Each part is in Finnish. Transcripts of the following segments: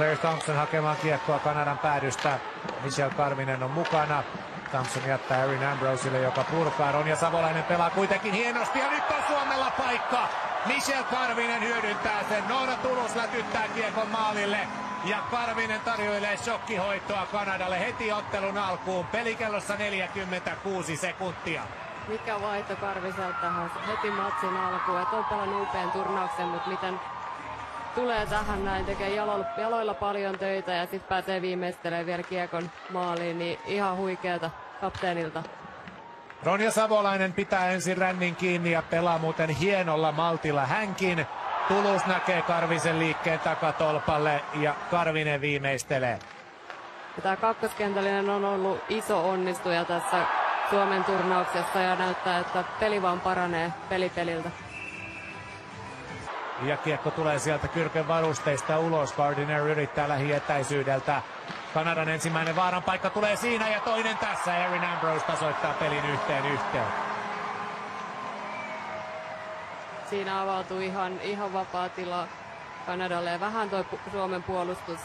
Claire Thompson hakemaan kiekkoa Kanadan päädystä. Michelle Karvinen on mukana. Thompson jättää Erin Ambroselle, joka purkaa. Ronja Savolainen pelaa kuitenkin hienosti ja nyt on Suomella paikka. Michelle Karvinen hyödyntää sen. Noora Tulus lätyttää kiekon maalille. Ja Karvinen tarjoilee shokkihoitoa Kanadalle heti ottelun alkuun. Pelikellossa 46 sekuntia. Mikä vaihto Karviselta tähän heti matsin alkuun. Et on pelannut upean turnauksen, mutta miten tulee tähän näin, tekee jaloilla paljon töitä ja sitten pääsee viimeistelemään vielä kiekon maaliin, niin ihan huikeeta kapteenilta. Ronja Savolainen pitää ensin rännin kiinni ja pelaa muuten hienolla maltilla hänkin. Tulus näkee Karvisen liikkeen takatolpalle ja Karvinen viimeistelee. Tämä kakkoskentällinen on ollut iso onnistuja tässä Suomen turnauksessa ja näyttää, että peli vaan paranee peliltä. Ja kiekko tulee sieltä Kyrkön varusteista ulos. Gardiner yrittää lähietäisyydeltä. Kanadan ensimmäinen vaaran paikka tulee siinä ja toinen tässä. Erin Ambrose tasoittaa pelin 1-1. Siinä avautuu ihan vapaa tila Kanadalle ja vähän toi Suomen puolustus.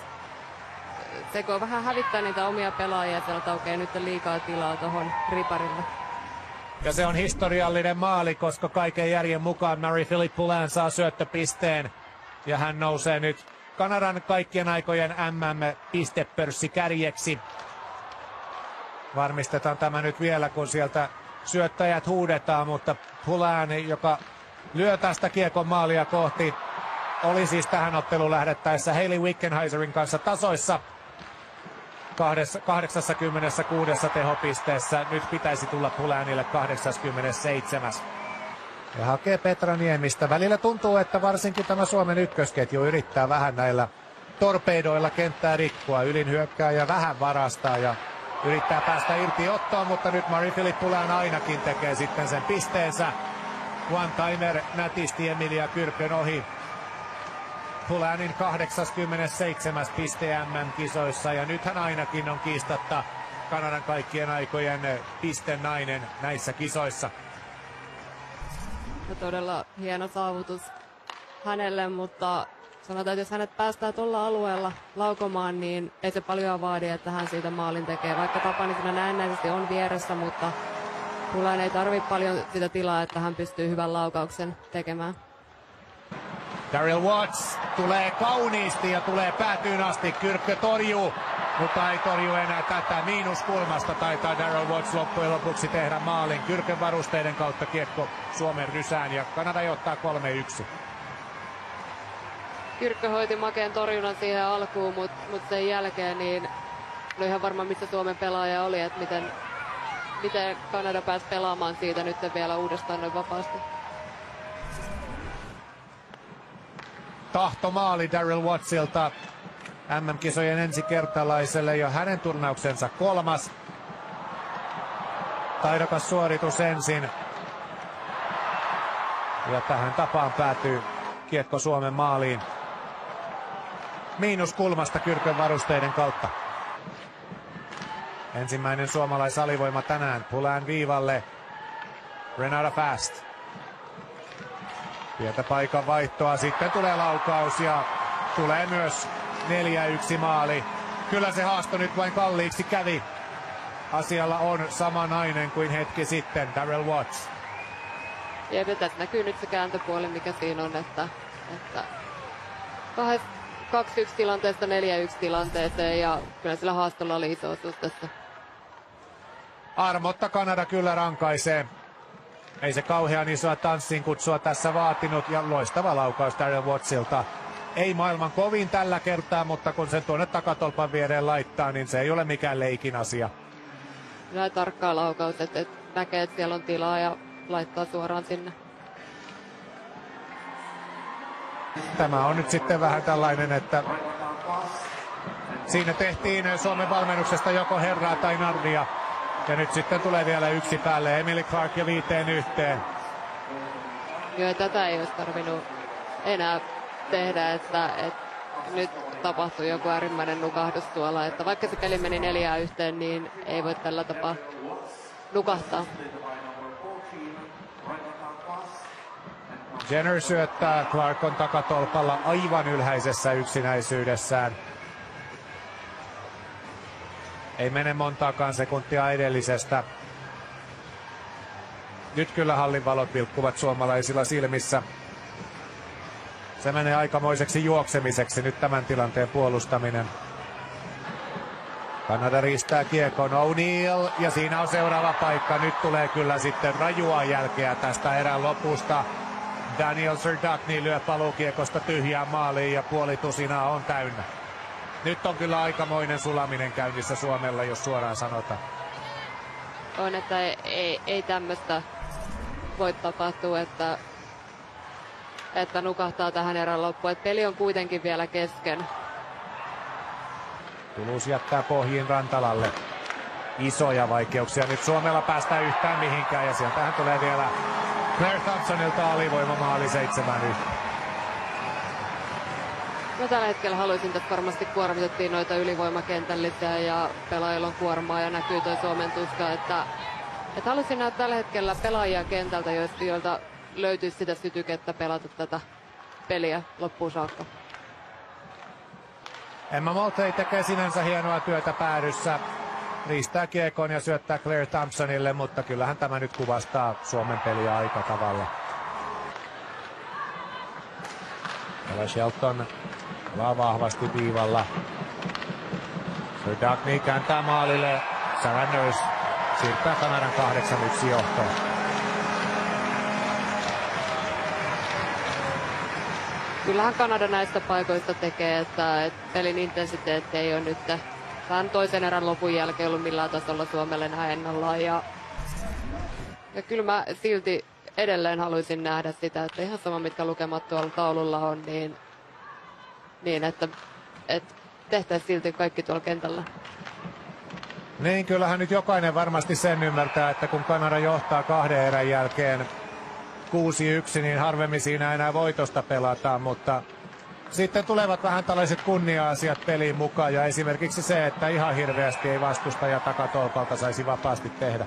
Seko vähän hävittää niitä omia pelaajia sieltä, okei nyt on liikaa tilaa tuohon riparille. Ja se on historiallinen maali, koska kaiken järjen mukaan Marie-Philippe Poulin saa syöttöpisteen. Ja hän nousee nyt Kanadan kaikkien aikojen MM-pistepörssikärjeksi. Varmistetaan tämä nyt vielä, kun sieltä syöttäjät huudetaan, mutta Poulin, joka lyö tästä kiekon maalia kohti, oli siis tähän otteluun lähdettäessä Hayley Wickenheiserin kanssa tasoissa 86 tehopisteessä. Nyt pitäisi tulla Poulinille 87. Ja hakee Petra Niemistä. Välillä tuntuu, että varsinkin tämä Suomen ykkösketju yrittää vähän näillä torpedoilla kenttää rikkoa. Ylin hyökkääjä vähän varastaa ja yrittää päästä irti ottoon, mutta nyt Marie-Philippe Poulin ainakin tekee sitten sen pisteensä. One-timer nätisti Emilia Kyrkön ohi. Poulinin 87. piste MM-kisoissa ja nyt hän ainakin on kiistatta Kanadan kaikkien aikojen pistenainen näissä kisoissa. Ja todella hieno saavutus hänelle, mutta sanotaan, että jos hänet päästään tuolla alueella laukomaan, niin ei se paljon vaadi, että hän siitä maalin tekee. Vaikka Tapani siinä näennäisesti on vieressä, mutta Poulin ei tarvitse paljon sitä tilaa, että hän pystyy hyvän laukauksen tekemään. Daryl Watts tulee kauniisti ja tulee päätyyn asti. Kyrkkö torjuu, mutta ei torju enää tätä. Miinuskulmasta taitaa Daryl Watts loppujen lopuksi tehdä maalin. Kyrkön varusteiden kautta kiekko Suomen rysään ja Kanada johtaa 3-1. Kyrkkö hoiti makeen torjunnan siihen alkuun, mutta sen jälkeen niin oli ihan varma, missä Suomen pelaaja oli, että miten Kanada pääsi pelaamaan siitä nyt vielä uudestaan noin vapaasti. Tahtomaali Daryl Wattsilta MM-kisojen ensikertalaiselle jo hänen turnauksensa 3. Taidokas suoritus ensin. Ja tähän tapaan päätyy kiekko Suomen maaliin. Miinuskulmasta Kyrkön varusteiden kautta. Ensimmäinen suomalaisalivoima tänään. Poulin viivalle. Renata Fast. Pientä paikan vaihtoa, sitten tulee laukaus ja tulee myös 4-1 maali. Kyllä se haasto nyt vain kalliiksi kävi. Asialla on sama nainen kuin hetki sitten, Daryl Watts. Jep, ja tässä näkyy nyt se kääntöpuoli, mikä siinä on, että 2-1 tilanteesta 4-1 tilanteeseen ja kyllä sillä haastolla oli iso osuus tässä. Armotta Kanada kyllä rankaisee. Ei se kauhean isoa tanssin kutsua tässä vaatinut ja loistava laukaus Daryl Wattsilta. Ei maailman kovin tällä kertaa, mutta kun sen tuonne takatolpan viereen laittaa, niin se ei ole mikään leikin asia. Kyllä tarkkaa laukaus, että näkee, että siellä on tilaa ja laittaa suoraan sinne. Tämä on nyt sitten vähän tällainen, että siinä tehtiin Suomen valmennuksesta joko herraa tai narria. Ja nyt sitten tulee vielä yksi päälle. Emily Clark ja 5-1. Joo, tätä ei olisi tarvinnut enää tehdä, että nyt tapahtui joku äärimmäinen nukahdus tuolla. Että vaikka se peli meni 4-1, niin ei voi tällä tapaa nukahtaa. Jenner syöttää, Clark on takatolpalla aivan ylhäisessä yksinäisyydessään. Ei mene montaakaan sekuntia edellisestä. Nyt kyllä hallin valot vilkkuvat suomalaisilla silmissä. Se menee aikamoiseksi juoksemiseksi nyt tämän tilanteen puolustaminen. Kanada riistää kiekon, O'Neill, ja siinä on seuraava paikka. Nyt tulee kyllä sitten rajua jälkeä tästä erän lopusta. Daniel Serdachny lyö paluukiekosta tyhjään maaliin ja puolitusinaa on täynnä. Nyt on kyllä aikamoinen sulaminen käynnissä Suomella, jos suoraan sanotaan. On, että ei tämmöistä voi tapahtua, että nukahtaa tähän erän loppuun. Et peli on kuitenkin vielä kesken. Toulouse jättää pohjiin Rantalalle. Isoja vaikeuksia nyt Suomella päästä yhtään mihinkään, ja sieltähän tulee vielä Claire Thompsonilta alivoimamaali 7-1. No, tällä hetkellä haluaisin, että varmasti kuormitettiin noita ylivoimakentällisiä ja pelaajilla on kuormaa ja näkyy toi Suomen tuska, että haluaisin nähdä tällä hetkellä pelaajia kentältä, joilta löytyisi sitä sytykettä pelata tätä peliä loppuun saakka. Emma Maltey tekee sinänsä hienoa työtä päädyssä. Riistää kiekon ja syöttää Claire Thompsonille, mutta kyllähän tämä nyt kuvastaa Suomen peliä aika tavalla. Ella Shelton pelaa vahvasti viivalla. Serdachny kääntää maalille. Sarah Nurse siirtää Kanadan 8-1 johtoon. Kyllähän Kanada näistä paikoista tekee, että pelin intensiteetti ei ole nyt tämän toisen erän lopun jälkeen ollut millään tasolla Suomelle näin ennallaan. Ja kyllä mä silti edelleen haluaisin nähdä sitä, että ihan sama mitkä lukemat tuolla taululla on, niin että tehtäisiin silti kaikki tuolla kentällä. Niin, kyllähän nyt jokainen varmasti sen ymmärtää, että kun Kanada johtaa 2 erän jälkeen 6-1, niin harvemmin siinä enää voitosta pelataan, mutta sitten tulevat vähän tällaiset kunnia-asiat peliin mukaan, ja esimerkiksi se, että ihan hirveästi ei vastustaja takatolpalta saisi vapaasti tehdä.